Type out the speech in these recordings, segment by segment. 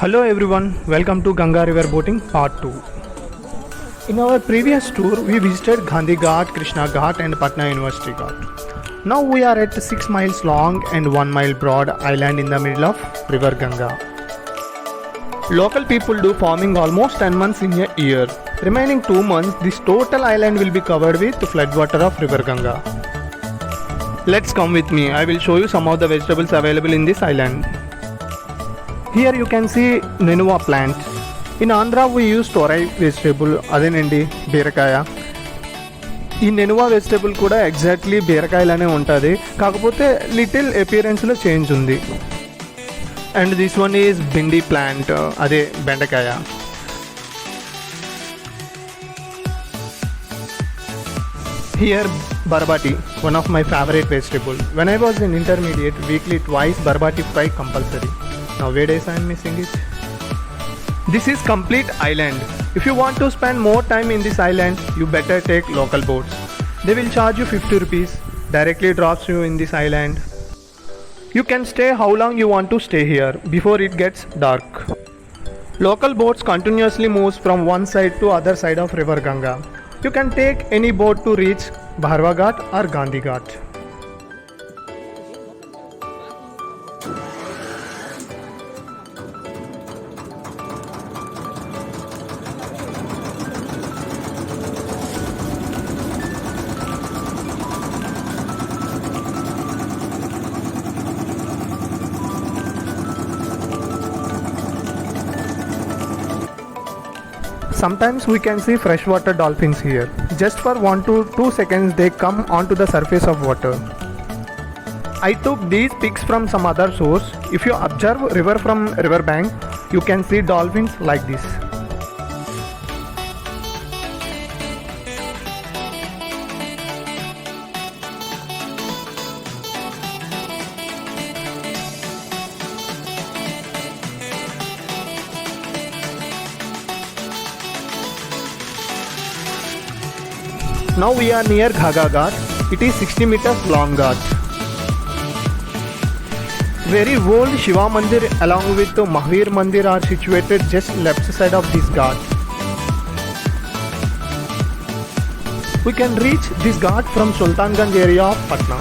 Hello everyone, welcome to Ganga River Boating Part 2. In our previous tour, we visited Gandhi Ghat, Krishna Ghat and Patna University Ghat. Now we are at 6 miles long and 1 mile broad island in the middle of River Ganga. Local people do farming almost 10 months in a year. Remaining 2 months, this total island will be covered with floodwater of River Ganga. Let's come with me, I will show you some of the vegetables available in this island. Here you can see Nenuva plant. In Andhra we use torai vegetable, అదేనండి బీరకాయ. ఈ నెనువా vegetable కూడా exactly బీరకాయలానే ఉంటుంది, కాకపోతే little అపియరెన్స్లో change ఉంది. And this one is Bhindi plant, అదే బెండకాయ. Here barbati, one of my favorite vegetable. When I was in intermediate, weekly twice barbati fry compulsory. Nowadays I am missing it. This is complete island. If you want to spend more time in this island, you better take local boats. They will charge you 50 rupees, directly drops you in this island. You can stay how long you want to stay here before it gets dark. Local boats continuously moves from one side to other side of River Ganga. You can take any boat to reach Bharwa Ghat or Gandhi Ghat. Sometimes we can see freshwater dolphins here. Just for 1 to 2 seconds they come onto the surface of water. I took these pics from some other source. If you observe river from river bank, you can see dolphins like this. Now we are near Ghaga Ghat. It is 60 meters long ghat. Very old Shiva Mandir along with the Mahavir Mandir are situated just left side of this ghat. We can reach this ghat from Sultanganj area of Patna.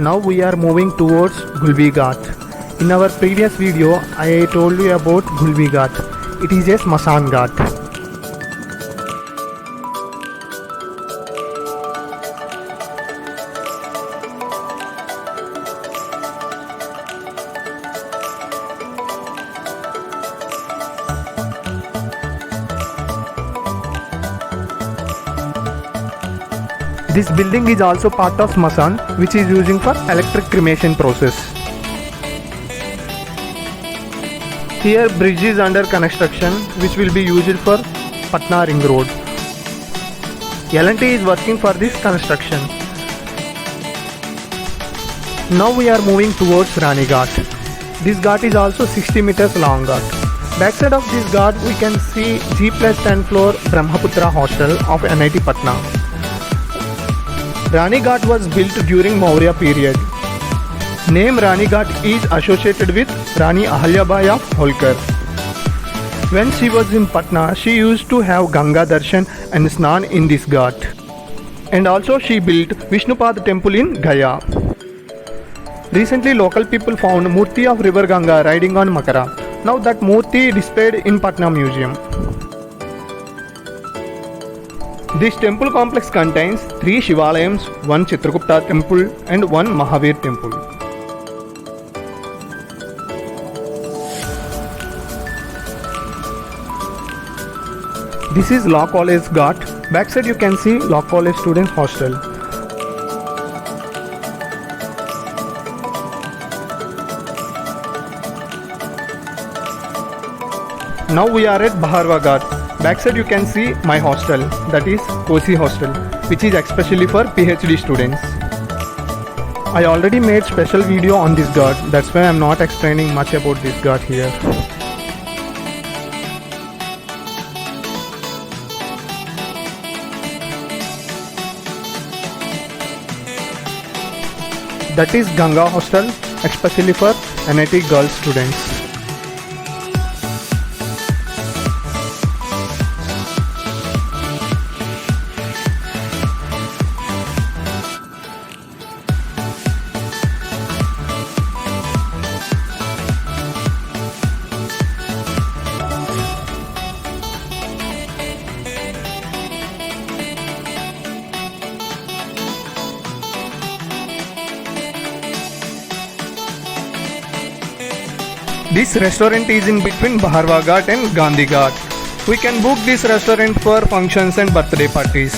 Now we are moving towards Gulbi Ghat. In our previous video, I told you about Gulbi Ghat. It is a Smashan Ghat. This building is also part of Smashan, which is using for electric cremation process. Here bridge is under construction, which will be used for Patna Ring Road. L&T is working for this construction. Now we are moving towards Rani Ghat. This ghat is also 60 meters long ghat. Backside of this ghat we can see G+10 floor Brahmaputra hostel of NIT Patna. Rani Ghat was built during Maurya period. Name Rani Ghat is associated with Rani Ahalyabai of Holkar. When she was in Patna, she used to have Ganga Darshan and Snan in this ghat. And also she built Vishnupad temple in Gaya. Recently local people found Murti of River Ganga riding on Makara. Now that Murti displayed in Patna Museum. This temple complex contains 3 Shivalayams, 1 Chitragupta temple and 1 Mahavir temple. This is Law College Ghat. Backside you can see Law College Students Hostel. Now we are at Bharwa Ghat. Backside you can see my hostel, that is Kosi Hostel, which is especially for PhD students. I already made special video on this ghat, that's why I am not explaining much about this ghat here. that is Ganga Hostel, especially for NIT girls students. This restaurant is in between Baharwa Ghat and Gandhi Ghat. We can book this restaurant for functions and birthday parties.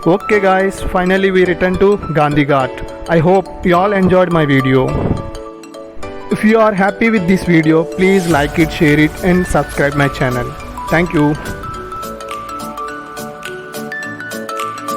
Okay guys, finally we returned to Gandhi Ghat. I hope you all enjoyed my video. If you are happy with this video, please like it, share it and subscribe my channel. Thank you.